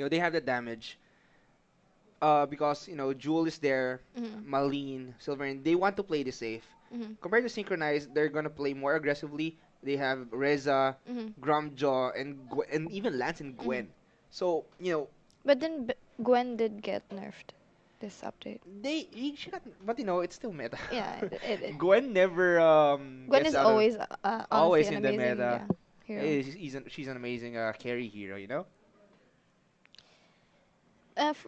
they have the damage. Because Jewel is there, Mm-hmm. Marlene, Silver, and they want to play the safe. Mm-hmm. Compared to Synchronize, they're gonna play more aggressively. They have Reza, Mm-hmm. Grumjaw, and even Lance and Mm-hmm. Gwen. So But then Gwen did get nerfed this update. she got, but it's still meta. Yeah, it Gwen never Gwen gets is out of always honestly always an in the amazing, meta. yeah, hero. She's an amazing carry hero.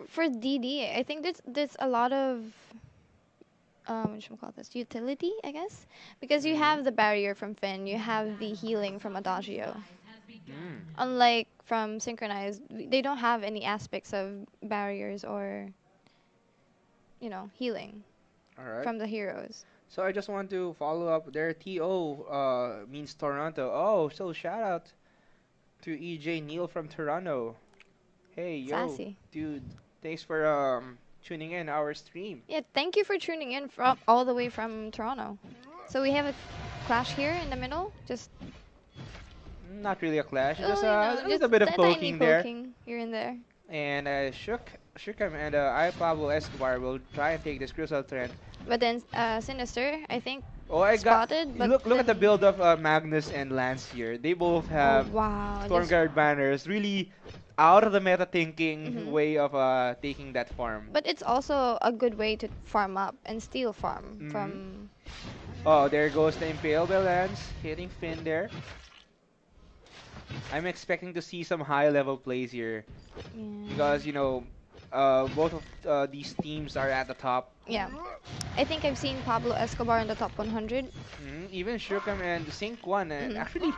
For DD, I think there's a lot of what should we call this, utility, I guess, because you Mm-hmm. have the barrier from Finn, you have the healing from Adagio. Mm. Unlike from Synchronized, they don't have any aspects of barriers or healing All right. from the heroes. So I just want to follow up. Their TO means Toronto. Oh, so shout out to EJ Neil from Toronto. Hey, yo, Sassy. dude. Thanks for tuning in our stream. Yeah, thank you for tuning in from all the way from Toronto. So we have a clash here in the middle, just Not really a clash, just oh, a just little bit of tiny poking there. poking here and there. And Shookham and I Pablo Escobar will try and take this crucial trend. But then Sinister, I think, Oh, I got. spotted, but Look at the then build of Magnus and Lance here. They both oh have wow, just Stormguard banners. Really out of the meta thinking hmm way of taking that farm. but it's also a good way to farm up and steal farm Hmm. from. Oh, there goes the Impale by Lance, hitting Finn there. I'm expecting to see some high level plays here Yeah. because both of these teams are at the top. Yeah, I think I've seen Pablo Escobar in the top 100. Even Shurikam and Sync1, and Mhm. actually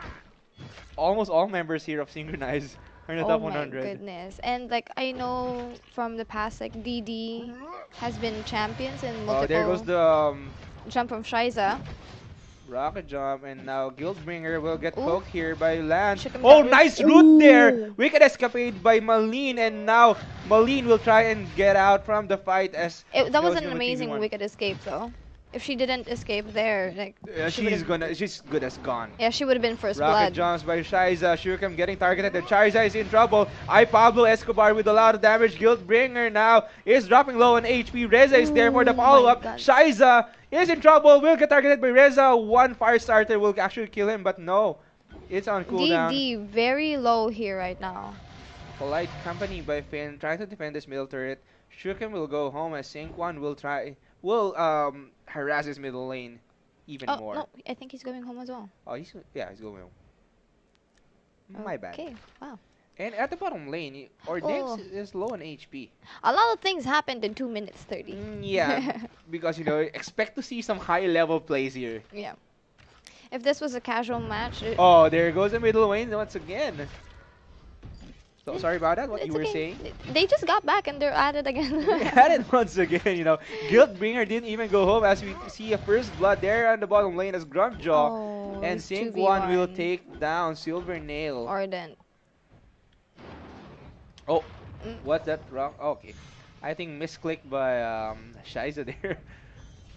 almost all members here of Synchronize are in the Oh top my 100. goodness. And like I know from the past, like DD has been champions in Oh, there goes multiple the jump from Shiza. rocket jump, and now Guildbringer will get Ooh, poked here by Lance. shook him Oh, down real. nice root there! Ooh. Wicked escapade by Malene, and now Malene will try and get out from the fight as That was goes an into amazing 3v1. wicked escape though. If she didn't escape there, like she would have. She's good as gone. Yeah, she would have been first Rocket blood. jumps by Shiza. Shurikam getting targeted, and Shiza is in trouble. I Pablo Escobar with a lot of damage. Guildbringer now is dropping low on HP. Reza is there for the Oh my follow-up. god. Shiza is in trouble. Will get targeted by Reza. One fire starter will actually kill him, but no. It's on cooldown. DD very low here right now. Polite company by Finn trying to defend this middle turret. Shurikam will go home as Sync1 will harass his middle lane even Oh more. no, I think he's going home as well. Oh, he's going home. My bad. Okay, wow. And at the bottom lane, Ordex Oh, is low on HP. a lot of things happened in 2 minutes 30. Yeah, because expect to see some high level plays here. Yeah. If this was a casual match, Oh, there goes the middle lane once again. So sorry about that. What you it's were okay. saying? They just got back and they're at it again. We had it once again. Guildbringer didn't even go home as we see a first blood there on the bottom lane as Grumpjaw. Oh, And it's Sync1 will 2v1. take down Silver Nail. Ardent. Oh, Mm. what's that wrong? Okay. I think misclick by Shiza there.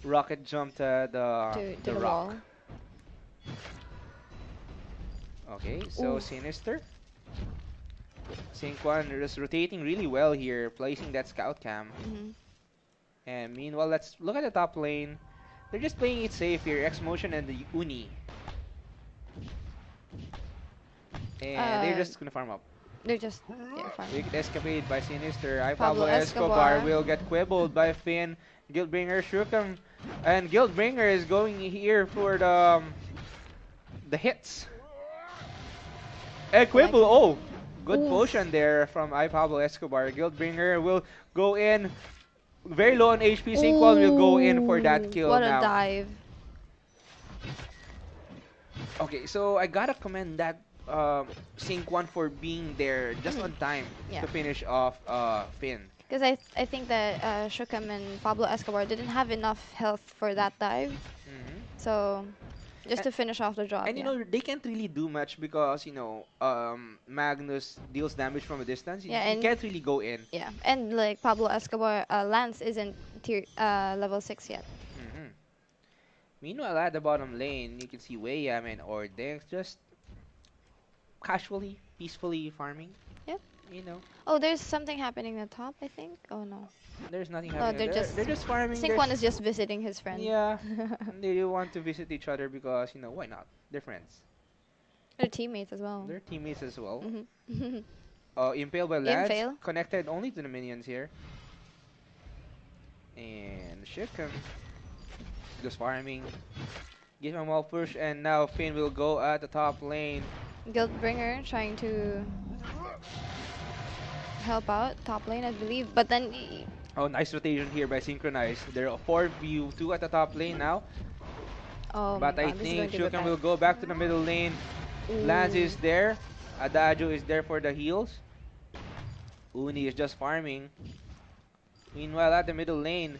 Rocket jumped To the the rock. wall. Okay, so Oof. Sinister. Sync1 is rotating really well here, placing that scout cam. Mhm. And meanwhile, let's look at the top lane. They're just playing it safe here, X-Motion and the Uni. And they're Uh, just gonna farm up. they're just fine. Wicked escapade by Sinister. I Pablo Pablo Escobar Escobar. will get quibbled by Finn. Guildbringer shook him. And Guildbringer is going here for the hits. And quibble, oh! Good Oof. potion there from I Pablo Escobar. Guildbringer will go in. Very low on HP. Sync1 will go in for that Ooh, kill what a now. dive. Okay, so I gotta commend that Sync1 for being there just on time Yeah. to finish off Finn. Because I think that Shukam and Pablo Escobar didn't have enough health for that dive. Mhm. So, just to finish off the job. And Yeah. they can't really do much because Magnus deals damage from a distance. Yeah, You and can't really go in. yeah, and like Pablo Escobar, Lance isn't level 6 yet. Mhm. Meanwhile, at the bottom lane, you can see Weyam and Ordex just casually, peacefully farming. Yep. you know. Oh, there's something happening at the top, I think. Oh no. There's nothing Oh, happening. They're just farming. SYNCHRON1ZE is just visiting his friend. Yeah, they do want to visit each other because why not? They're friends. They're teammates as well. They're teammates as well. Mm-hmm. Impaled by Lance, Impale. connected only to the minions here. And Shikam just farming. Give him a wall push, and now Finn will go at the top lane. Guildbringer trying to help out top lane, I believe, but then. Oh, nice rotation here by Synchronize. They're 4v2 at the top lane now. Oh but my I God, think this is Shukam will go back to the middle lane. Lance is there. Adagio is there for the heals. Uni is just farming. Meanwhile, at the middle lane,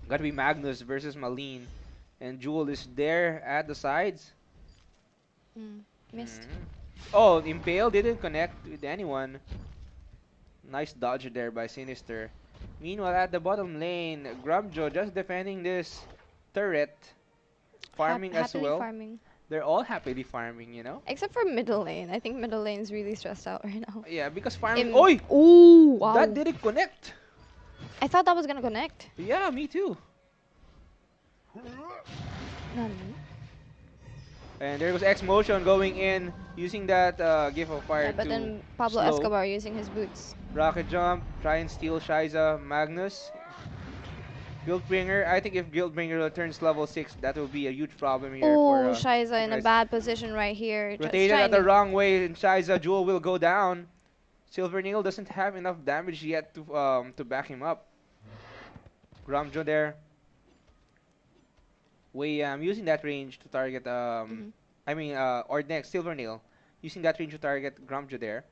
gotta be Magnus versus Malene. And Jewel is there at the sides. Missed. Oh, Impale didn't connect with anyone. Nice dodge there by Sinister. Meanwhile, at the bottom lane, Grumjo just defending this turret. Farming as well. Farming. They're all happily farming, Except for middle lane. I think middle lane is really stressed out right now. Yeah, because farming. Oi! Ooh, wow. That didn't connect. I thought that was gonna connect. Yeah, me too. None. And there goes X Motion going in, using that gift of fire. Yeah, but then Pablo slow. Escobar using his boots. Rocket jump, try and steal Shiza, Magnus. Guildbringer, I think if Guildbringer returns level 6, that will be a huge problem here. Oh, Shiza in a bad position right here. Rotated at the wrong way, and Shiza Jewel will go down. Silvernail doesn't have enough damage yet to back him up. Grumjo there. Using that range to target or next Silvernail, using that range to target Grumjo there.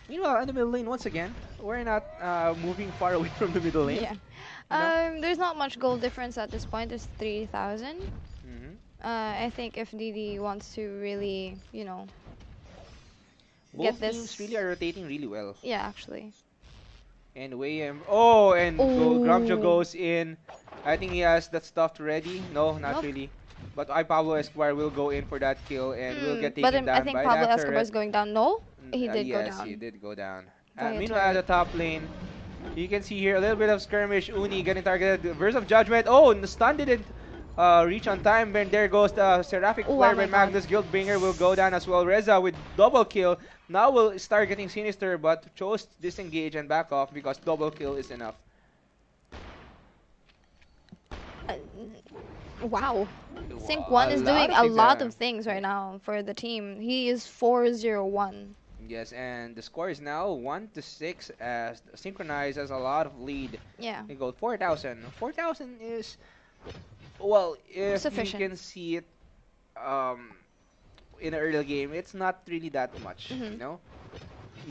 Meanwhile, in the middle lane once again, we're not moving far away from the middle lane. Yeah. There's not much goal difference at this point. There's 3,000. I think if DD wants to really, both teams really are rotating really well. Yeah, actually. And Grumjo goes in. I think he has that stuff ready. No, not really. But Pablo Escobar will go in for that kill and will get taken down by that. But I think Pablo Escobar is going down. No? He did go down. Yes, he did go down. Meanwhile, at the top lane, you can see here a little bit of skirmish. Uni getting targeted. Verse of Judgment. Oh, and the stun didn't reach on time. And there goes the Seraphic Flare by Magnus. Guildbringer will go down as well. Reza with double kill. Now will start getting Sinister, but chose to disengage and back off because double kill is enough. Wow. Sync1 is doing a lot of things right now for the team. He is 4-0-1. Yes, and the score is now 1-6 as Synchronize has a lot of lead. Yeah. It goes 4,000. 4,000 is, well, if sufficient. You can see it in an early game, it's not really that much,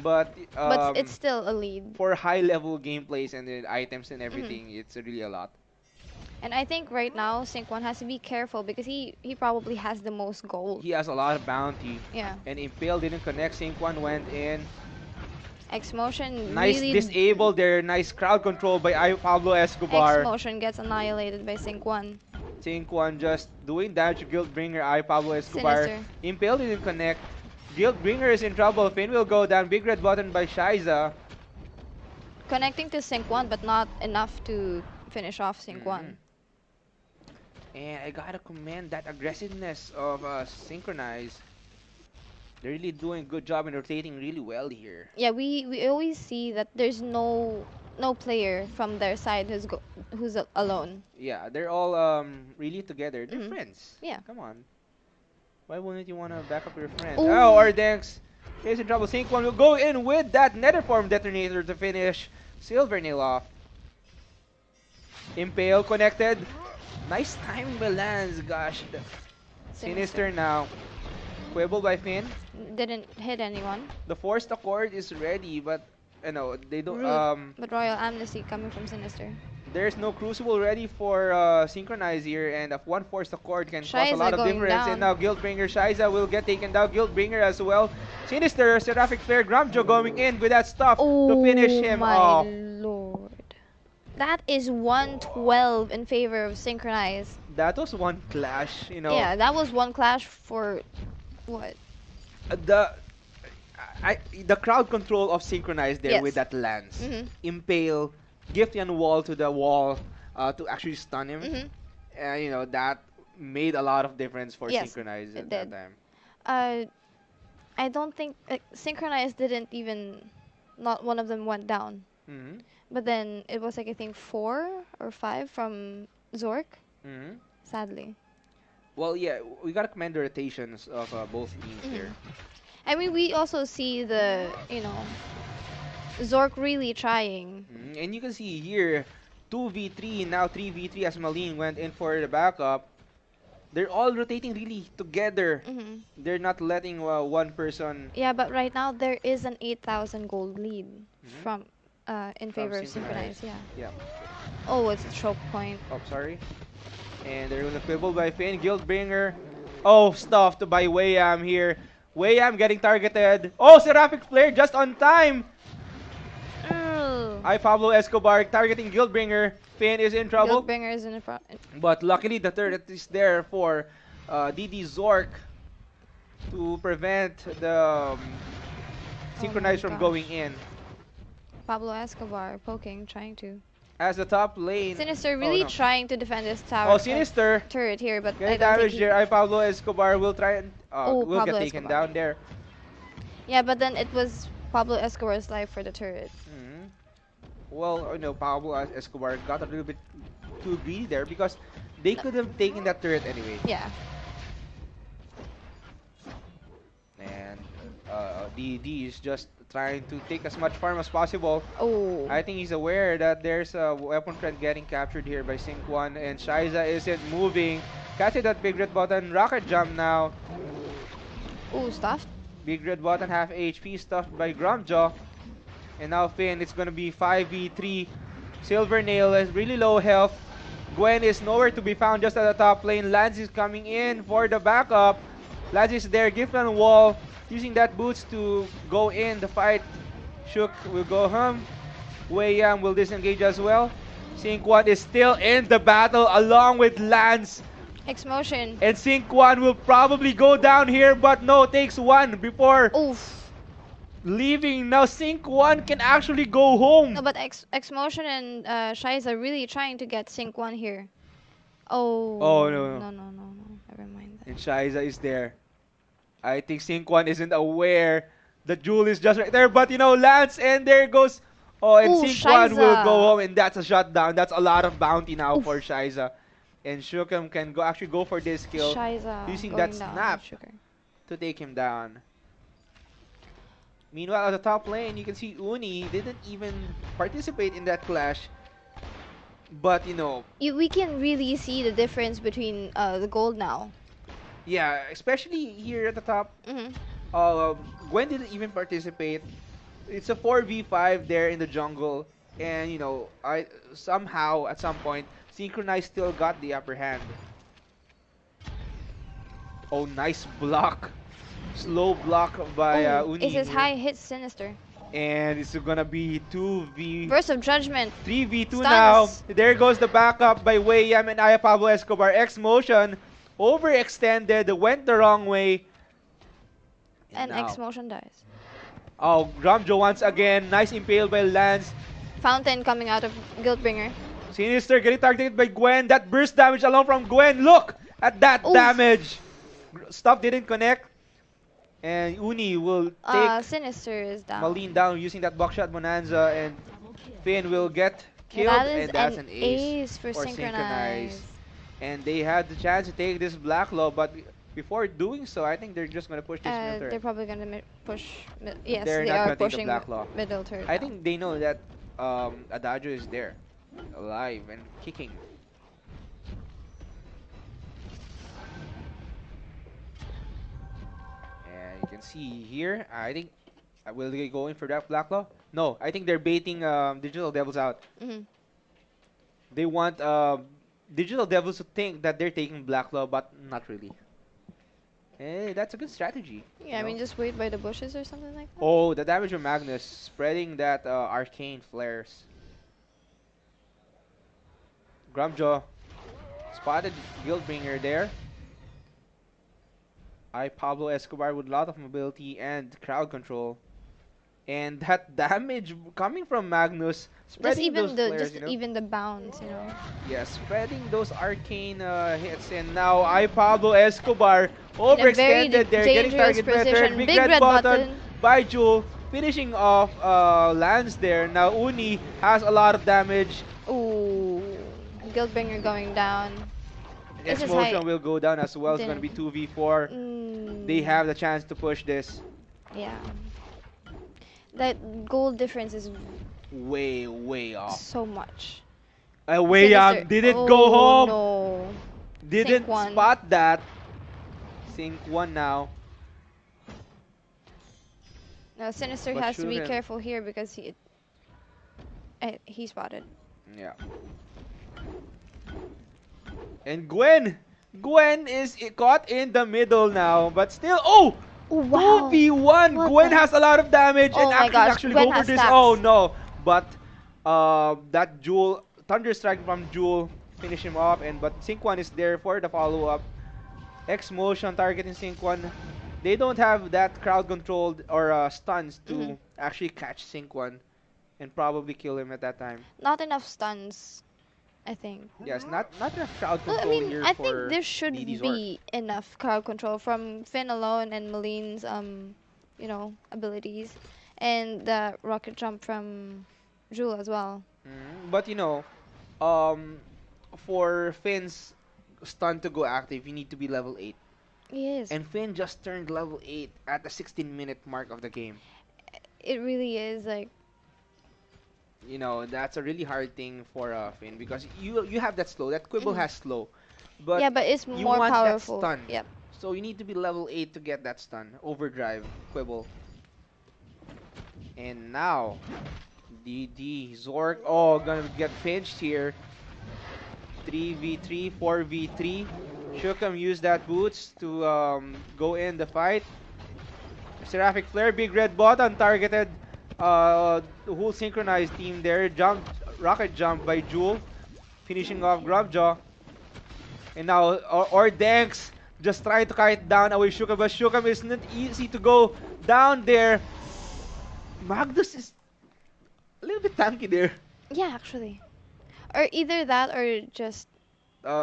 But it's still a lead. For high-level gameplays and the items and everything, it's really a lot. And I think right now, Sync1 has to be careful because he probably has the most gold. He has a lot of bounty. Yeah. And Impale didn't connect. Sync1 went in. X-Motion nice really disabled there. Nice crowd control by Pablo Escobar. X-Motion gets annihilated by Sync1. Sync1 just doing damage to Guildbringer. Pablo Escobar. Sinister. Impale didn't connect. Guildbringer is in trouble. Finn will go down. Big red button by Shiza. Connecting to Sync1, but not enough to finish off Sync1. And I gotta commend that aggressiveness of Synchronize. They're really doing a good job and rotating really well here. Yeah, we always see that there's no player from their side who's alone. Yeah, they're all really together. They're friends. Yeah. Come on. Why wouldn't you want to back up your friend? Ooh. Oh, Ordenx is in trouble. Sync1 will go in with that Netherform detonator to finish Silvernail off. Impale connected. Nice timing by Lance, gosh. Sinister now. Quibble by Finn. Didn't hit anyone. The Forced Accord is ready, but they don't. Rude. But Royal Amnesty coming from Sinister. There's no Crucible ready for Synchronize here, and if one Forced Accord can cause a lot of difference. Down. And now Guildbringer, Shiza will get taken down. Guildbringer as well. Sinister, Seraphic Flare, Grumjo going in with that stuff to finish him off. Oh my lord. That is 112 in favor of Synchronize. That was one clash, Yeah, that was one clash for what? the crowd control of Synchronize there with Yes. that lance. Mhm. Impale, Giftian wall to the wall to actually stun him. Mhm. You know, that made a lot of difference for Yes, Synchronize it at that did. time. Uh, I don't think Synchronized didn't even. Not one of them went down. Mm-hmm. But then it was like I think 4 or 5 from Zork. Mm-hmm. Sadly. Well, yeah, we gotta commend the rotations of both teams there. Mhm. I mean, we also see Zork really trying. And you can see here, 2v3, now 3v3 as Malene went in for the backup. They're all rotating really together. Mhm. They're not letting one person Yeah, but right now there is an 8,000 gold lead Mhm. from in from favor of Synchronize. Synchronize. Yeah. Yeah. Oh, it's a choke point. Oh, sorry. And there was a quibble by Finn. Guildbringer. Oh, stuffed by Wayam here. Wayam getting targeted. Oh, Seraphic Flare just on time. Ugh. Pablo Escobar targeting Guildbringer. Finn is in trouble. Guildbringer is in the front. But luckily the turret is there for DD Zork to prevent the Synchronize from going in. Pablo Escobar poking, trying to. As the top lane. Sinister Oh, really no. trying to defend this tower. Oh, Sinister. Turret here, but I Getting don't think damage here. Pablo Escobar will try and Oh, will Pablo get taken Escobar. down there. Yeah, but then it was Pablo Escobar's life for the turret. Mhm. Well, you know, Pablo Escobar got a little bit too greedy there because they could have taken that turret anyway. Yeah. And DD is just trying to take as much farm as possible. Oh. I think he's aware that there's a weapon trend getting captured here by Sync1 and Shiza isn't moving. Catching that big red button, rocket jump now. Ooh, stuffed. Big red button, half HP stuffed by Grumjaw. And now Finn, it's gonna be 5v3. Silver Nail has really low health. Gwen is nowhere to be found just at the top lane. Lance is coming in for the backup. Lance is there, gift on wall. Using that boots to go in the fight. Shook will go home. Wei Yam will disengage as well. Sync1 is still in the battle along with Lance. X-Motion. And Sync1 will probably go down here, but no, takes one before Oof. leaving. Now Sync1 can actually go home. No, but X-Motion and Shiza really trying to get Sync1 here. Oh. Oh, no. No. Never mind that. And Shiza is there. I think Sync1 isn't aware that Jewel is just right there, but you know, Lance, and there goes. Oh, and Ooh, Sync1 will Shiza. go home, and that's a shutdown. That's a lot of bounty now Oof. for Shiza. And Shukum can actually go for this kill Shiza using going that down, snap Sugar. to take him down. Meanwhile, at the top lane, you can see Uni didn't even participate in that clash. But, you know, We can really see the difference between the gold now. yeah, especially here at the top, Mhm. Gwen didn't even participate. It's a 4v5 there in the jungle. And, you know, somehow, at some point, Synchronize still got the upper hand. Oh, nice block. Slow block by Ooh, Uni. it's his here. high hit Sinister. And it's gonna be 2v... Burst of Judgment. 3v2 Stuns. now. There goes the backup by Wei Yam and Pablo Escobar. X-Motion overextended, went the wrong way. And now- X-Motion dies. Oh, Grumjo once again. Nice impale by Lance. Fountain coming out of Guildbringer. Sinister getting targeted by Gwen. That burst damage along from Gwen. Look at that Oof. damage. Stuff didn't connect. And Uni will take Sinister is down. Malene down using that buckshot bonanza. And Finn will get killed. That is And that's an ace for for Synchronize. And they had the chance to take this Black Law, but before doing so, I think they're just gonna push this middle They're turret. probably gonna push. Yes, They're they not are gonna take the pushing Black Law. middle turret. I now. think they know that Adagio is there, alive and kicking. And you can see here, I think, will they go in for that Black Law? No, I think they're baiting Digital Devils out. Mhm. They want Digital Devils to think that they're taking Black Law, but not really. Hey, that's a good strategy. Yeah, I you mean know? just wait by the bushes or something like that. Oh, the damage of Magnus spreading that arcane flares. Grumjaw spotted Guildbringer there. I Pablo Escobar with a lot of mobility and crowd control. And that damage coming from Magnus, spreading those flares, even the bounce, you know. Yeah, spreading those arcane hits. And now I Pablo Escobar In a very overextended there, getting dangerous target better. position. Big Big red red button button. by Jewel, finishing off lands there. Now Uni has a lot of damage. Ooh, Guildbringer going down. This is Explosion high. will go down as well. It's going to be 2v4. They have the chance to push this. Yeah. That goal difference is Way off. so much. Way young. Didn't go home. No. Didn't spot that. Sync1 now. Now Sinister But has to be shouldn't. careful here because he spotted. Yeah. And Gwen is caught in the middle now, but still, oh! Wow. 2v1! What Gwen the- has a lot of damage Oh and my gosh, actually Gwen go for has this. stacks. Oh no! But that Jewel, Thunder Strike from Jewel, finish him off, but Sync1 is there for the follow-up. X-Motion targeting Sync1. They don't have that crowd controlled or stuns to actually catch Sync1 and probably kill him at that time. Not enough stuns, I think. Yes, not enough crowd Well, control I mean, here I for think there should DD ZORC. be enough crowd control from Finn alone and Maline's abilities, and the rocket jump from Jewel as well. But for Finn's stun to go active, you need to be level 8. Yes. And Finn just turned level 8 at the 16-minute mark of the game. It really is like. That's a really hard thing for Finn because you have that slow. That Quibble has slow. But yeah, but it's you more want powerful. That stun. Yep. So you need to be level 8 to get that stun. Overdrive, Quibble. And now, DD, ZORC, gonna get pinched here. 3v3, 4v3. Shookum used that boots to go in the fight. Seraphic Flare, big red button targeted the whole synchronized team there. Rocket jump by Jewel, finishing off Grubjaw. And now Ordanks just trying to kite down away Shookum, but Shookum is not easy to go down there. Magnus is a little bit tanky there. Yeah, actually. Or either that or just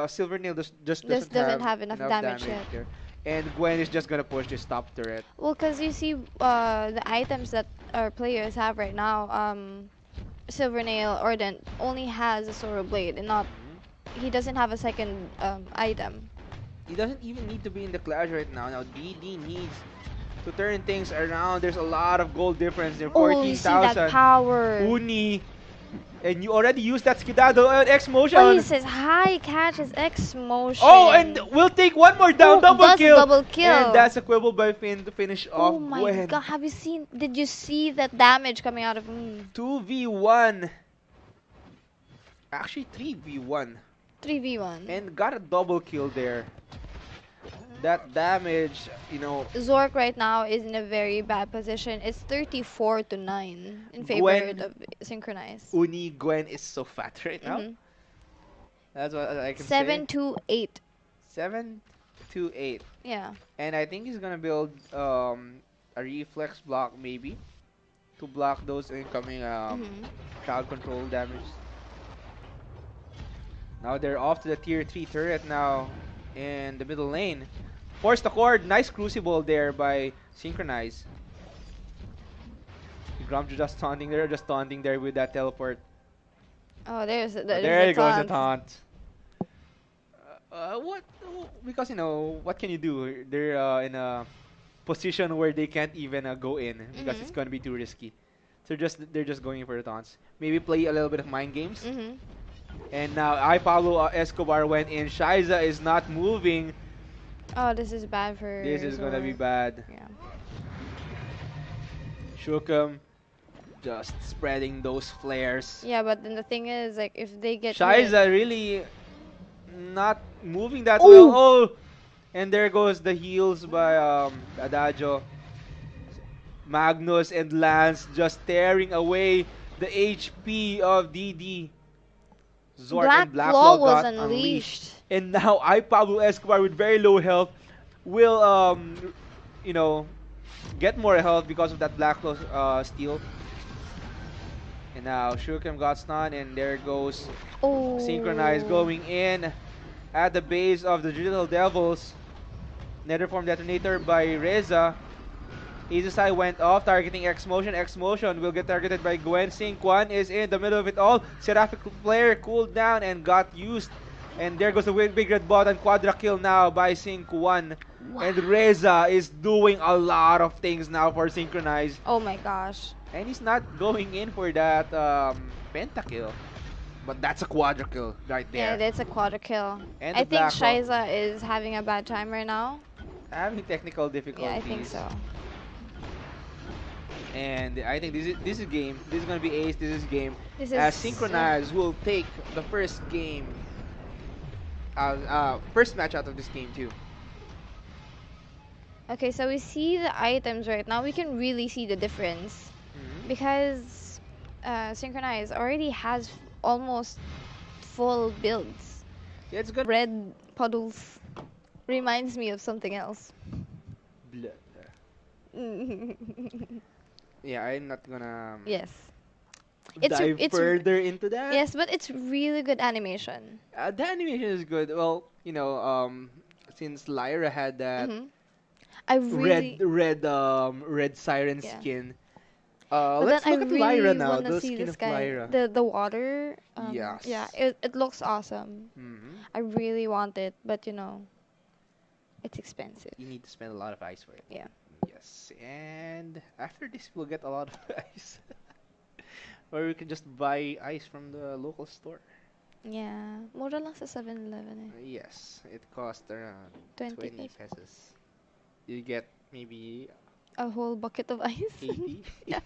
Silvernail just doesn't have enough damage yet. there. And Gwen is just gonna push this top turret. Well, because you see the items that our players have right now, Silvernail Ordent only has a Sorrow Blade and not, he doesn't have a second item. He doesn't even need to be in the Clash right now. Now DD needs to turn things around. There's a lot of gold difference there. Oh, you see that 14,000. power. Uni. And you already used that Skidado and X-Motion. Oh, he says high catch is X-Motion. Oh, and we'll take one more down. Double kill. Double kill. And that's a Quibble by Finn to finish off Oh my Gwen. god, did you see that damage coming out of 2v1. Actually 3v1. 3v1. And got a double kill there. That damage, ZORC right now is in a very bad position. It's 34-9 in favor Gwen- of Synchronized. Uni Gwen is so fat right now. That's what I can say. 7-8. 7-8. Yeah. And I think he's gonna build a reflex block maybe to block those incoming crowd control damage. Now they're off to the tier 3 turret now in the middle lane. Force the cord, nice crucible there by Synchronize. Grumj just taunting there with that teleport. Oh, there's There the goes the taunt. taunt. What? Because what can you do? They're in a position where they can't even go in because it's gonna be too risky. So they're just going for the taunts. Maybe play a little bit of mind games. And now Pablo Escobar went in. Shiza is not moving. Oh, this is bad for This is gonna be ZORC. bad. Yeah. Shookum just spreading those flares. Yeah, but then the thing is, like, if they get Shiza really not moving that Ooh. well. Oh, and there goes the heals by Adagio. Magnus and Lance just tearing away the HP of DD. ZORC and Black Blacklaw Claw was got unleashed. And now Pablo Escobar with very low health will you know, get more health because of that Black Close steal. And now Shukem got stunned, and there goes Synchronize Oh. going in at the base of the Digital Devils. Netherform detonator by Reza. Easy side went off, targeting X-Motion. X-Motion will get targeted by Gwen. Sync1 is in the middle of it all. Seraphic player cooled down and got used. And there goes the big red button. Quadra kill now by Sync1. Wow. And Reza is doing a lot of things now for Synchronize. Oh my gosh. And he's not going in for that pentakill. But that's a quadra kill right there. Yeah, that's a quadra kill. And I the think Black Hawk SYNCHRON1ZE is having a bad time right now. having technical difficulties. Yeah, I think so. And I think this is game. This is gonna be ace. This is game. This As is Synchronize will take the first game, first match out of this game too. Okay, so we see the items right now. We can really see the difference because SYNCHRON1ZE already has almost full builds. Yeah, it's good. Red puddles reminds me of something else. Blood. Yeah, I'm not gonna Yes. dive further into that. Yes, but it's really good animation. The animation is good. Well, you know, since Lyra had that I really red siren Yeah. skin. but Let's then look I at really Lyra now. wanna The see skin this of guy. Lyra. The water. Yes. Yeah, it looks awesome. I really want it, but you know, it's expensive. You need to spend a lot of ice for it. Yeah. Yes, and after this we'll get a lot of ice. Or we can just buy ice from the local store. Yeah, mura lang sa 7-Eleven eh. Yes, it costs around 20 20 pesos. pesos. You get maybe A whole bucket of ice. 80. Yeah.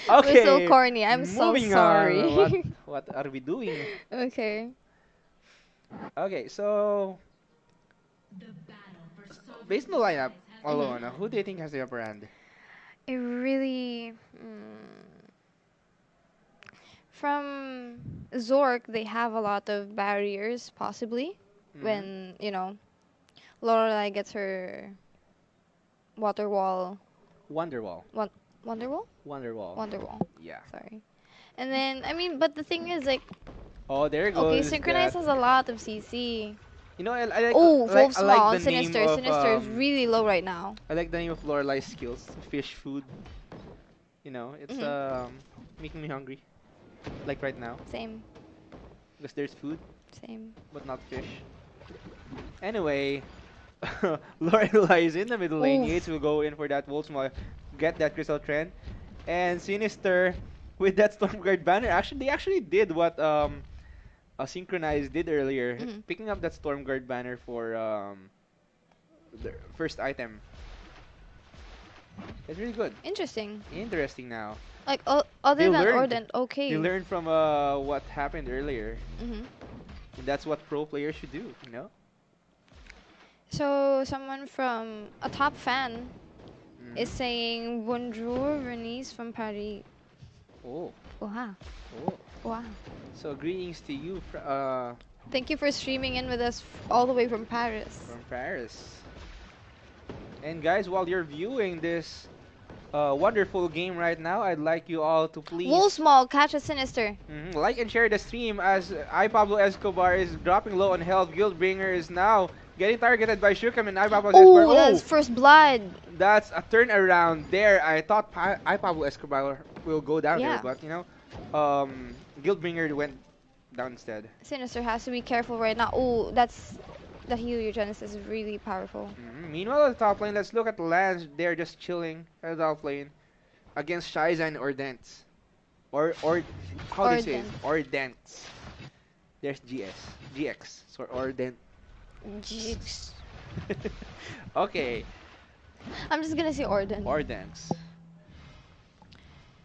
Okay. We're so corny. I'm so moving sorry. on. What are we doing? Okay. Okay, so based on the lineup alone, who do you think has the upper hand? It really. From ZORC, they have a lot of barriers, possibly, when, you know, Lorelei gets her water wall. Wonderwall. Wonderwall? Wonderwall. Wonderwall. Yeah. Sorry. And then, I mean, but the thing is, like, Oh, there goes. okay, Synchronize that. has a lot of CC. You know, I like. Oh, I Wolf I like Small, the name Sinister. of, Sinister is really low right now. I like the name of Lorelei's skills. Fish food. You know, it's making me hungry. Like right now, Same. because there's food, Same. but not fish. Anyway, Lorelei is in the middle lane. Oof. Yates will go in for that Wolfsmall, get that Crystal Trend, and Sinister with that Stormguard banner. Actually, they actually did what Synchronize did earlier, picking up that Stormguard banner for the first item. It's really good. Interesting. Interesting now. Like, other They than learned. Ordent, okay. They learned from what happened earlier. And that's what pro players should do, you know? So, someone from a top fan is saying, Bonjour, Bernice from Paris. Oh. Wow. Oh. Wow. So greetings to you Thank you for streaming in with us all the way from Paris. from Paris. And guys, while you're viewing this wonderful game right now, I'd like you all to please Wolfsmall, catch a Sinister. like and share the stream as I Pablo Escobar is dropping low on health. Guildbringer is now getting targeted by Shukam and I Pablo Escobar. Oh, that's first blood. That's a turnaround there. I thought I Pablo Escobar will go down Yeah. there, but you know, Guildbringer went down instead. Sinister has to be careful right now. Oh, that's the Heliogenesis is really powerful. Meanwhile, at the top lane, let's look at Lance. They're just chilling at the top lane against Shiza and Ordents. Or how do you say it? Ordents. There's GX. So Ordent. Jeez. Okay, I'm just gonna say Ordent. Ordents.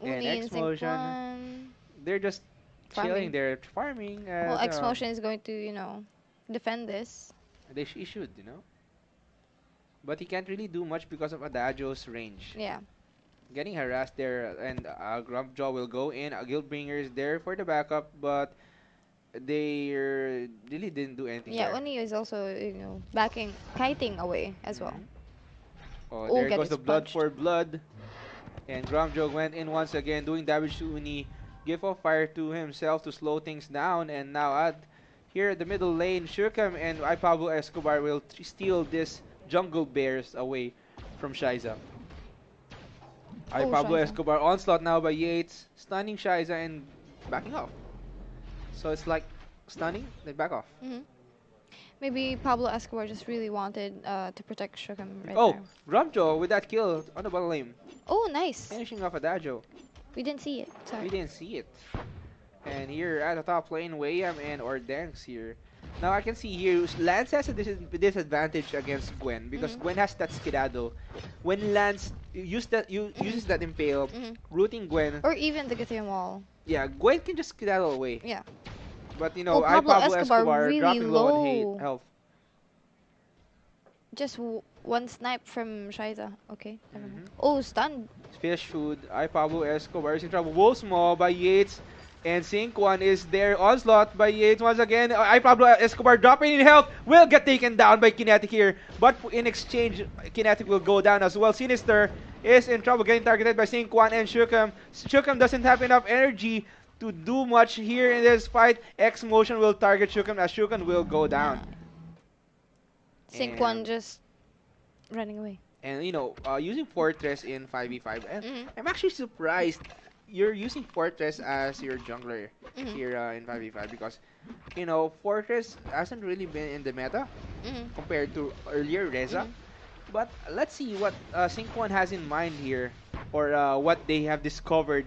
And Uni and X-Motion. Sync1. They're just chilling. Farming. They're farming. Well, X-Motion is going to, you know, defend this. He should, you know. But he can't really do much because of Adagio's range. Yeah. Getting harassed there, and Grumpjaw will go in. Guildbringer is there for the backup, but they really didn't do anything Yeah, there. Oni is also, kiting away as well. Mhm. Oh, Oh, there get goes it the blood punched. for blood. And Gromjo went in once again, doing damage to Uni. Give off fire to himself to slow things down. And now here at the middle lane, Shurkem and Pablo Escobar will steal this jungle bears away from Shiza. Oh, Pablo Shiza. Escobar onslaught now by Yates, stunning Shiza and backing off. So it's like stunning, then back off. Hmm. Maybe Pablo Escobar just really wanted to protect Shurkem right Oh, there. Gromjo with that kill on the bottom lane, Oh, nice. finishing off Adagio. We didn't see it. We Sorry. didn't see it. And here at the top lane, Wayam and Ordanks here. Now I can see here, Lance has a disadvantage against Gwen because Mhm. Gwen has that Skidado. When Lance uses that Impale, Mhm. rooting Gwen, Or even the Gathering Wall. yeah, Gwen can just Skedaddle away. Yeah. But Oh, Pablo Pablo Escobar Escobar really dropping low on low. health. Just one snipe from Shiza. Okay, never mind. Mhm. Oh, stunned. Fish food. Pablo Escobar is in trouble. Wolfsmaw by Yates. And SYNCHRON1ZE is there. Onslaught by Yates once again. Pablo Escobar dropping in health. Will get taken down by Kinetic here. But in exchange, Kinetic will go down as well. Sinister is in trouble getting targeted by SYNCHRON1ZE and Shurkem. Shurkem doesn't have enough energy to do much here in this fight. X Motion will target Shurkem as Shurkem will go down. SYNCHRON1ZE And- just running away. And using Fortress in 5v5, and Mhm. I'm actually surprised you're using Fortress as your jungler Mhm. here in 5v5 because Fortress hasn't really been in the meta Mhm. compared to earlier Reza. Mhm. But let's see what SYNCHRON1ZE has in mind here, or what they have discovered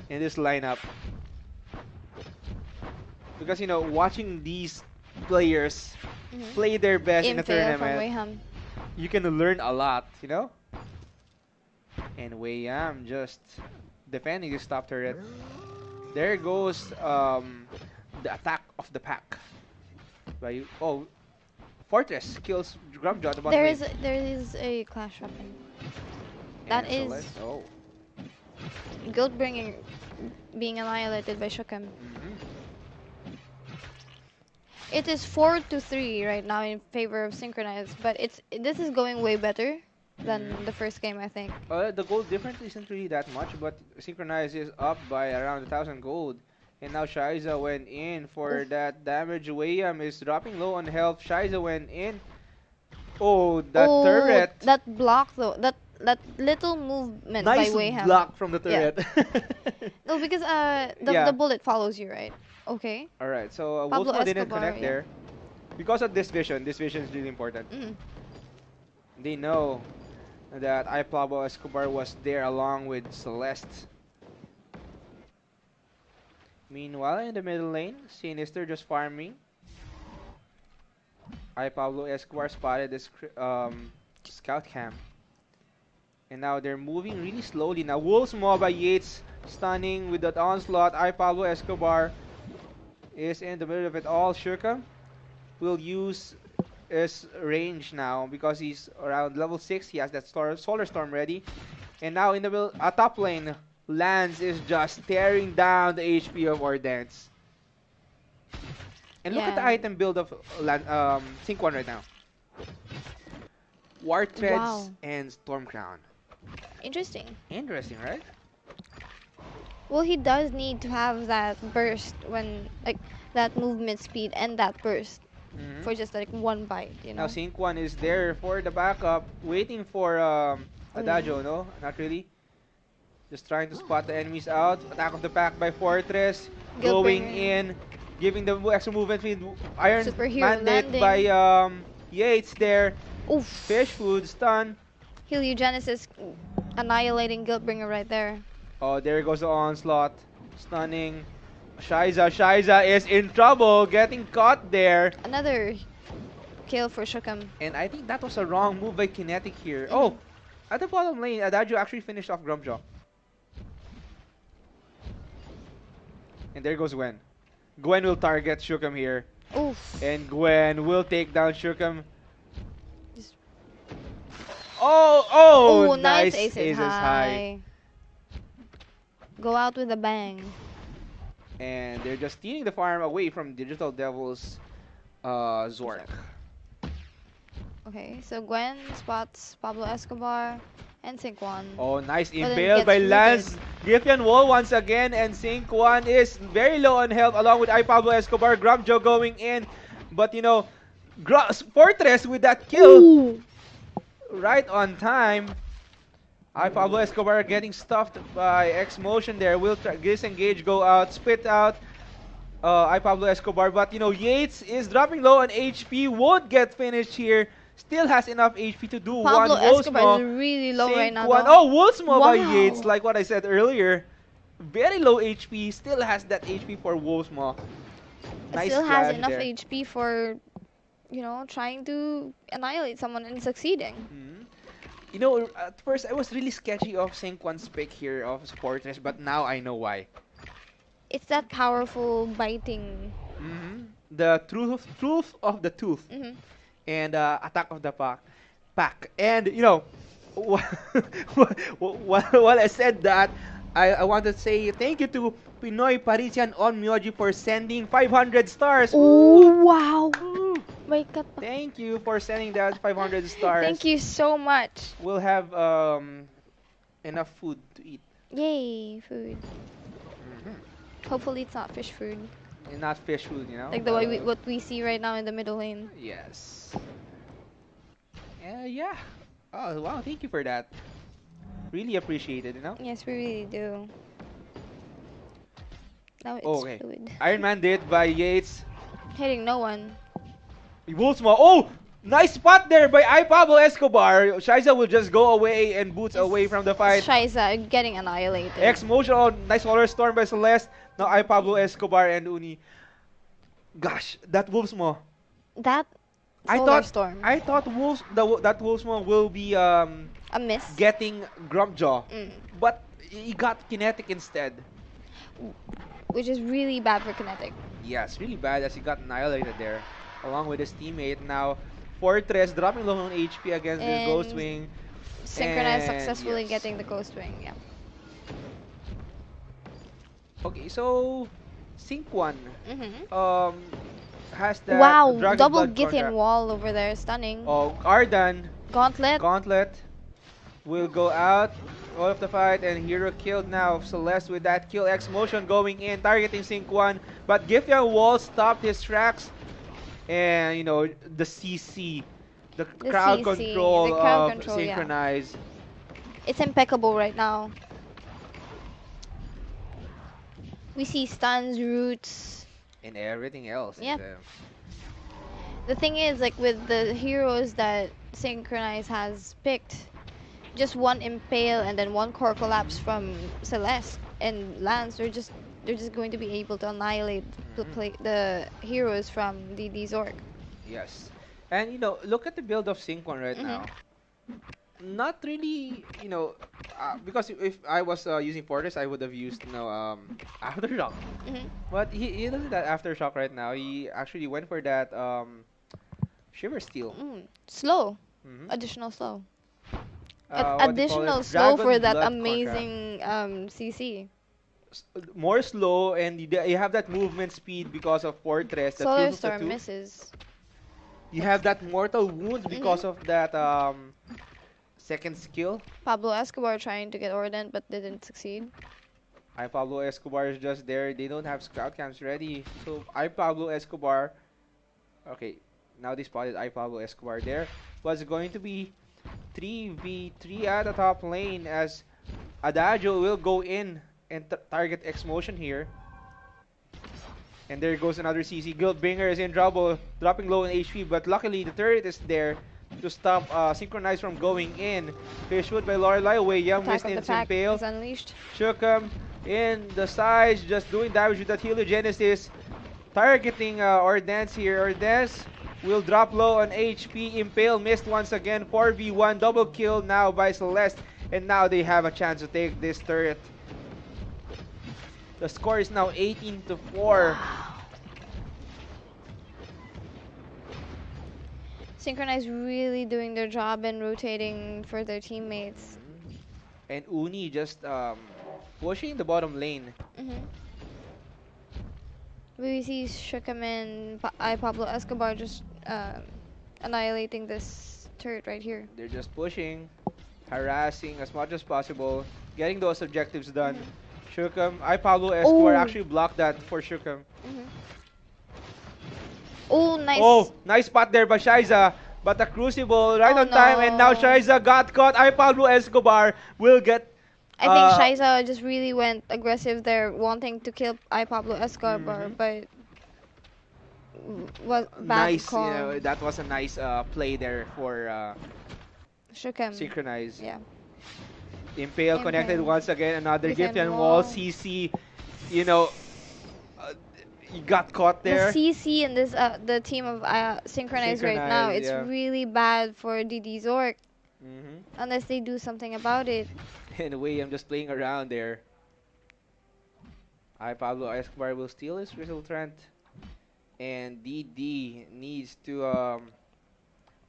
in this lineup. Because watching these players Mhm. play their best in a Impale from tournament, Wayham. you can learn a lot. And Wayam just defending his top turret. There goes the attack of the pack. Fortress kills Grumjo at the bottom There lane. is a Clash weapon. And That is Celeste, Guildbringer being annihilated by Shurkem. mhm. It is 4-3 right now in favor of Synchronized, but this is going way better than the first game, I think. The gold difference isn't really that much, but SYNCHRON1ZE is up by around 1,000 gold. And now Shiza went in for that damage. Wayam is dropping low on health. Shiza went in. Oh, that turret. That block though, that little movement Nice by Wayham. block from the Yeah. turret. No, because Yeah. the bullet follows you, right? Okay. Alright, so Pablo Wolfsmaw didn't Escobar, connect yeah. there. Because of this vision. This vision is really important. Mhm. They know that Pablo Escobar was there along with Celeste. Meanwhile, in the middle lane, Sinister just farming. Pablo Escobar spotted this scout camp. And now they're moving really slowly. Now Wolfsmaw by Yates stunning with that onslaught. Pablo Escobar is in the middle of it all. Shurkem will use his range now because he's around level 6. He has that Solar Storm ready. And now in the middle, top lane, Lance is just tearing down the HP of Ordance. And look at the Yeah. item build of SYNCHRON1ZE right now. War Threads Wow. and Storm Crown. Interesting. Interesting, right? Well, he does need to have that burst when that movement speed and that burst Mhm. for just one bite, Now SYNCHRON1ZE is there for the backup, waiting for Adagio, no? Not really. Just trying to spot the enemies out. Attack of the pack by Fortress. Going Guildbringer. in, giving the extra movement speed. Iron Superhero Mandate landing. by Yates there. Oof. Fish food stun. Heliogenesis annihilating Guildbringer right there. Oh, there goes the onslaught. Stunning. Shiza is in trouble, getting caught there. Another kill for Shurkem. And I think that was a wrong move by Kinetic here. Oh, at the bottom lane, Adagio actually finished off Grumjo. And there goes Gwen. Gwen will target Shurkem here. Oof. And Gwen will take down Shurkem. Just- Oh, nice nice aces high. Go out with a bang. And they're just stealing the farm away from Digital Devils ZORC. Okay, so Gwen spots Pablo Escobar and SYNCHRON1ZE. Oh, nice But then impale by gets Lance. rooted. Griffin wall once again, and SYNCHRON1ZE is very low on health along with Pablo Escobar. Grubjo going in, but you know, Fortress with that kill Ooh. right on time. Pablo Escobar getting stuffed by X Motion there. Will disengage, go out, spit out. Pablo Escobar, but you know, Yates is dropping low on HP, won't get finished here. Still has enough HP to do Pablo one Escobar Wolfsmaw. is really low right now. Oh, Wolfsmaw by Wow. Yates, like what I said earlier. Very low HP, still has that HP for Wolfsmaw. Nice Still has flash enough there. HP for, you know, trying to annihilate someone and succeeding. Mhm. You know, at first I was really sketchy of SYNCHRON1ZE's pick here of Fortress, but now I know why. It's that powerful biting. The truth of the tooth. Mhm. And Attack of the Pack. And you know, while I said that, I want to say thank you to Pinoy Parisian on Myoji for sending 500 stars. Oh, wow. Ooh. My God. Thank you for sending that 500 stars. Thank you so much. We'll have enough food to eat. Yay, food. Hopefully it's not fish food. And not fish food, you know? Like the way what we see right now in the middle lane. Yes. Yeah. Oh, wow, thank you for that. Really appreciate it, you know? Yes, we really do. Now it's Okay. fluid. Iron Man did by Yates. Hitting no one. Wolfsmaw. Oh! Nice spot there by Pablo Escobar. Shiza will just go away and boots away from the fight. Shiza getting annihilated. X Motion. Oh, nice Solar Storm by Celeste. Now Pablo Escobar and Uni. Gosh, that Wolfsmaw. That I Solar thought Storm. I thought that Wolfsmaw will be A miss. getting Grumpjaw, Mm. but he got Kinetic instead. Which is really bad for Kinetic. Yes, really bad as he got annihilated there, along with his teammate. Now Fortress dropping low on HP against this And Ghost Wing. SYNCHRON1ZE And successfully yes. getting the Ghost Wing. Yeah. Okay, so SYNCHRON1ZE Mm-hmm. has that Wow, Dragon double Blood Githian contract. wall over there, stunning. Oh, Ardan Gauntlet. will go out all of the fight, and hero killed now. Celeste with that kill. X Motion going in, targeting SYNCHRON1ZE, but Githian wall stopped his tracks. And you know, the CC, the crowd CC, control the crowd of control, yeah. SYNCHRON1ZE. It's impeccable right now. We see stuns, roots. And everything else. Yep. And, The thing is, like with the heroes that SYNCHRON1ZE has picked, just one impale and then one core collapse from Celeste and Lance, they're just going to be able to annihilate the heroes from the ZORC. yes. And you know, look at the build of SYNCHRON1ZE right Mhm. now. Not really, you know, because if I was using Fortress, I would have used, you know, Aftershock. Mhm. But he doesn't that Aftershock right now. He actually went for that Shiver Steel. Slow. Mhm. Additional slow. What do you call Additional it? slow Dragon for that Blood amazing CC. More slow, and you have that movement speed because of Fortress. The Solar Truth of the Storm Tooth. misses. You have that mortal wounds because of that second skill. Pablo Escobar trying to get Ordent but didn't succeed. Pablo Escobar is just there. They don't have scout camps ready. So Pablo Escobar. Okay, now they spotted Pablo Escobar there. Was going to be 3v3 at the top lane as Adagio will go in and target X Motion here. And there goes another CC. Guildbringer is in trouble, dropping low in HP, but luckily the turret is there to stop SYNCHRON1ZE from going in. Fishwood by Lorelei away. Young Attack missed of the in Pack Impale. is unleashed. Shookum in the sides, just doing damage with that Heliogenesis. Targeting Ordance here. Ordance will drop low on HP. Impale missed once again. 4v1 double kill now by Celeste. And now they have a chance to take this turret. The score is now 18-4. SYNCHRON1ZE really doing their job and rotating for their teammates. And Uni just pushing the bottom lane. Mhm. We see Shukam and Pablo Escobar just annihilating this turret right here. They're just pushing, harassing as much as possible, getting those objectives done. Shukam, Pablo Escobar actually blocked that for Shukam. Oh, nice. Oh, nice spot there by Shiza. But the Crucible right on time, and now Shiza got caught. Pablo Escobar will get... I think Shiza just really went aggressive there, wanting to kill Pablo Escobar, but... was bad nice, call. you know, that was a nice play there for Shukam. SYNCHRON1ZE. Yeah. Impale connected once again, another gift and wall. CC, you know, you got caught there. The CC in this the team of SYNCHRON1ZE right now, it's really bad for DD ZORC. Unless they do something about it. Anyway, I'm just playing around there. Pablo Escobar will steal his Crystal Trent. And DD needs to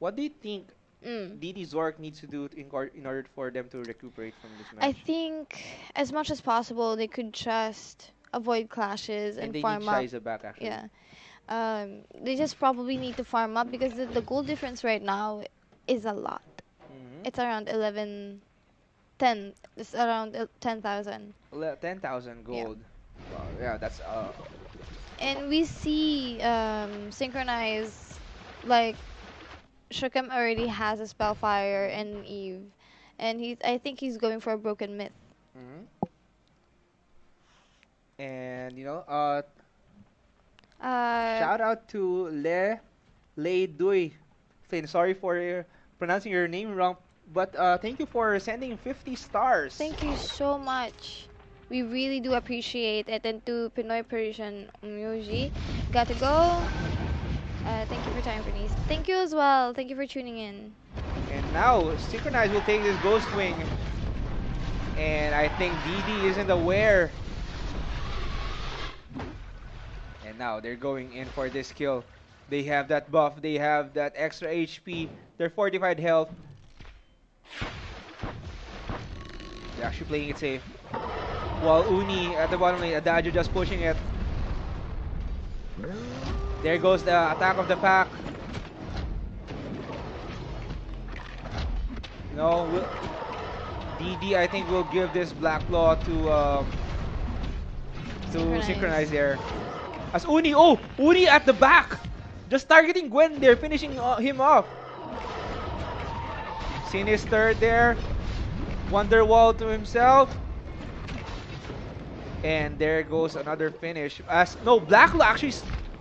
what do you think DD ZORC needs to do in order for them to recuperate from this match? I think as much as possible they could just avoid clashes and farm up. They need Shiza back actually. Yeah. They just probably need to farm up because the goal difference right now is a lot. It's around 10. It's around 10,000. 10,000 gold. Yeah, wow, yeah, that's and we see SYNCHRON1ZE, like Shukam already has a Spellfire and Eve, and I think he's going for a Broken Myth. And you know, shout out to Le Dui. Finn, sorry for pronouncing your name wrong, but thank you for sending 50 stars. Thank you so much. We really do appreciate it. And to Pinoy Parisian Umyoji, gotta go. Thank you for time, Bernice. Thank you as well. Thank you for tuning in. And now SYNCHRON1ZE will take this Ghost Wing, and I think DD isn't aware. And now they're going in for this kill. They have that buff. They have that extra HP. They're fortified health. They're actually playing it safe. While Uni at the bottom lane, Adagio just pushing it. There goes the attack of the pack. No, DD I think will give this Black Claw to SYNCHRON1ZE there. As Uni, Uni at the back, just targeting Gwen there, finishing him off. Sinister there, Wonderwall to himself. And there goes another finish. Blacklaw actually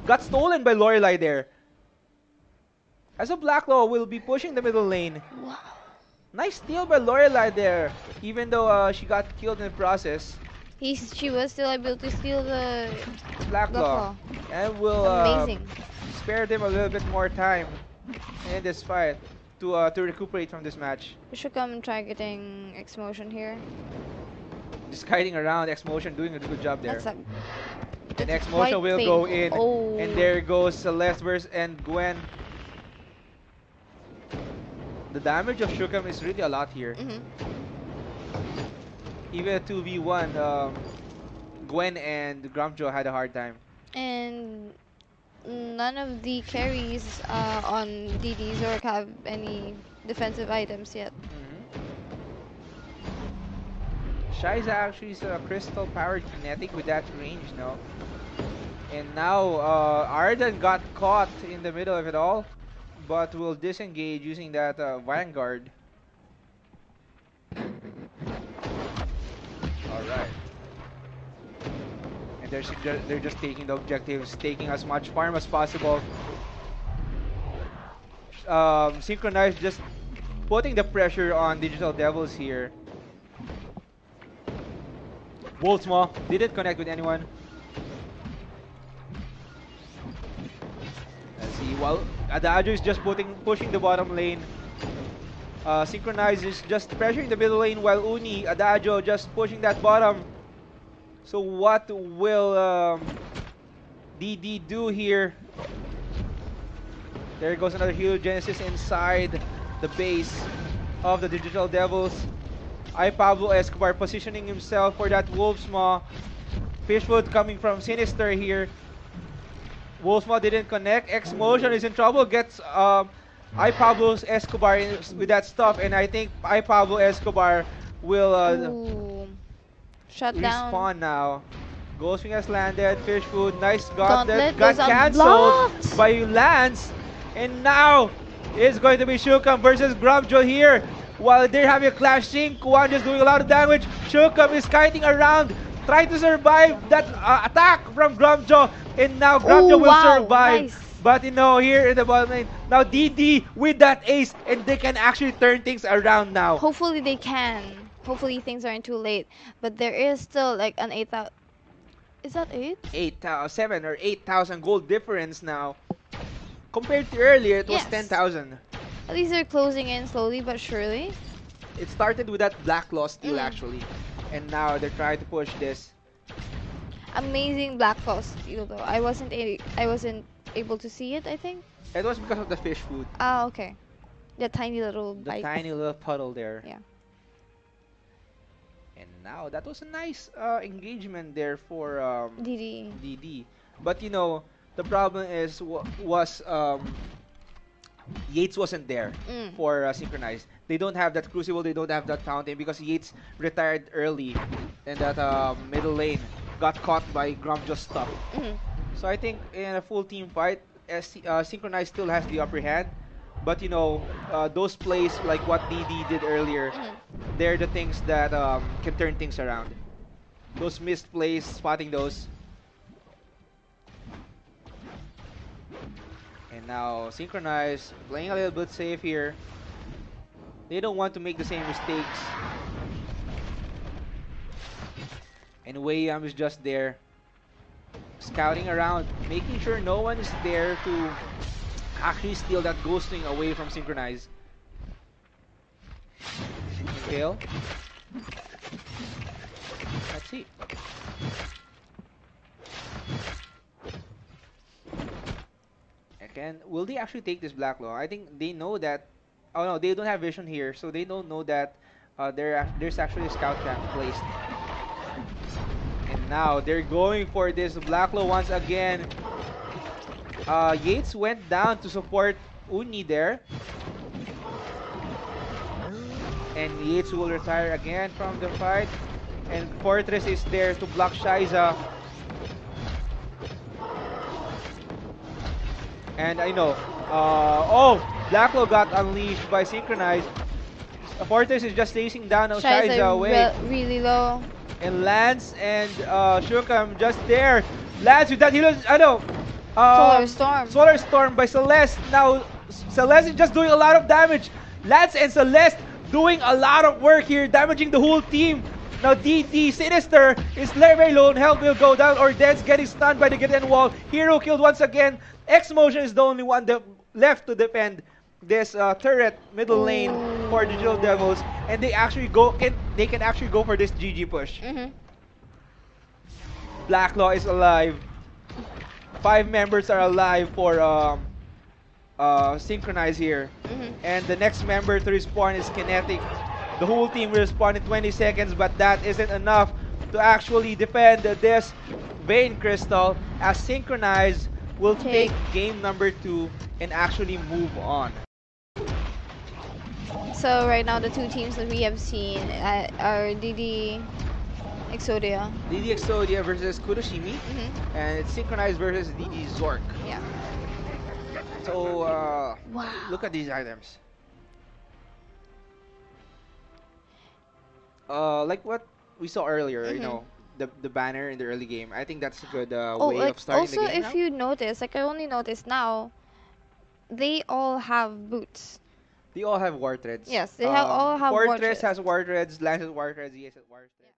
got stolen by Lorelei there. As a Blacklaw will be pushing the middle lane. Wow. Nice steal by Lorelei there, even though she got killed in the process. She was still able to steal the Blacklaw. And will spare them a little bit more time in this fight to recuperate from this match. We should come try getting X-Motion here. Just kiting around, X-Motion doing a good job there. And X-Motion will thing. go in. And there goes Celeste and Gwen. The damage of Shukam is really a lot here. Even a 2v1, Gwen and Grumjo had a hard time. And none of the carries on DD ZORC have any defensive items yet. Shiza actually is a crystal powered kinetic with that range, no? And now Arden got caught in the middle of it all, but will disengage using that Vanguard. Alright. And they're just taking the objectives, taking as much farm as possible. SYNCHRON1ZE just putting the pressure on Digital Devils here. Wolfsmaw didn't connect with anyone. Let's see. While Adagio is just pushing the bottom lane. SYNCHRON1ZE is just pressuring the middle lane while Uni, Adagio just pushing that bottom. So what will DD do here? There goes another Heliogenesis inside the base of the Digital Devils. Pablo Escobar positioning himself for that Wolf's Maw. Fishwood coming from Sinister here. Wolfsma didn't connect. X Motion is in trouble. Gets I Pablo Escobar with that stuff, and I think I Pablo Escobar will Ooh. Shut down. respawn now. Ghostwing has landed. Fish food. Nice got that. Gauntlet Got goes cancelled unblocked. by Lance, and now it's going to be Shukam versus Grumjo here. While they're having a clash, SYNCHRON1ZE just doing a lot of damage. Shukam is kiting around, trying to survive that attack from Grumjo, and now Grumjo Ooh, will wow, survive. nice. But you know, here in the bottom lane, now DD with that ace, and they can actually turn things around now. Hopefully they can. Hopefully things aren't too late. But there is still like an 8,000. Is that 8? 7 or 8,000 gold difference now. Compared to earlier, it was Yes. 10,000. At least they're closing in slowly but surely. It started with that Black Claw steal Mm. actually, and now they're trying to push this. Amazing Black Claw steal though. I wasn't able to see it, I think. It was because of the fish food, Ah, okay. The tiny little the bite. tiny little puddle there. Yeah. And now that was a nice engagement there for DD. DD. But you know, the problem is Yates wasn't there Mm. for SYNCHRON1ZE. They don't have that Crucible, they don't have that fountain because Yates retired early, and that middle lane got caught by Grumjo's stuff. Mhm. So I think in a full team fight, SYNCHRON1ZE still has the upper hand. But you know, those plays like what DD did earlier, Mhm. they're the things that can turn things around. Those missed plays, spotting those. And now SYNCHRON1ZE playing a little bit safe here. They don't want to make the same mistakes. And Wei Yam is just there, scouting around, making sure no one is there to actually steal that ghosting away from SYNCHRON1ZE. Fail. Let's see. Again, will they actually take this Black Law? I think they know that. Oh no, they don't have vision here, so they don't know that there's actually a scout camp placed. And now they're going for this Black Law once again. Yates went down to support Uni there. And Yates will retire again from the fight. And Fortress is there to block Shiza. And I know, oh, Black Law got unleashed by SYNCHRON1ZE. Fortress is just chasing down Shiza away. Really low. And Lance and Shukam just there. Lance with that healer, I know. Solar Storm. Solar Storm by Celeste. Now Celeste is just doing a lot of damage. Lance and Celeste doing a lot of work here, damaging the whole team. Now DD Sinister is very low, and health will go down, or Dance getting stunned by the Gideon wall. Hero killed once again. X Motion is the only one left to defend this turret middle lane for the Jill Devils, and they actually can actually go for this GG push. Mhm. Black Law is alive. 5 members are alive for SYNCHRON1ZE here. Mhm. And the next member to respawn is Kinetic. The whole team will respawn in 20 seconds, but that isn't enough to actually defend this Vein Crystal, as SYNCHRON1ZE will take game number 2 and actually move on. So right now the two teams that we have seen are DD Exodia. DD Exodia versus Kuroshimi, Mhm. and it's SYNCHRON1ZE versus DD ZORC. Yeah. So Wow. look at these items. Like what we saw earlier, you Mhm. know, the banner in the early game. I think that's a good Oh, way like of starting also the game if now. you notice, like I only noticed now, they all have boots. They all have war threads. Yes, they all have war Fortress threads. has war threads, Lance has war threads, Yes has war threads.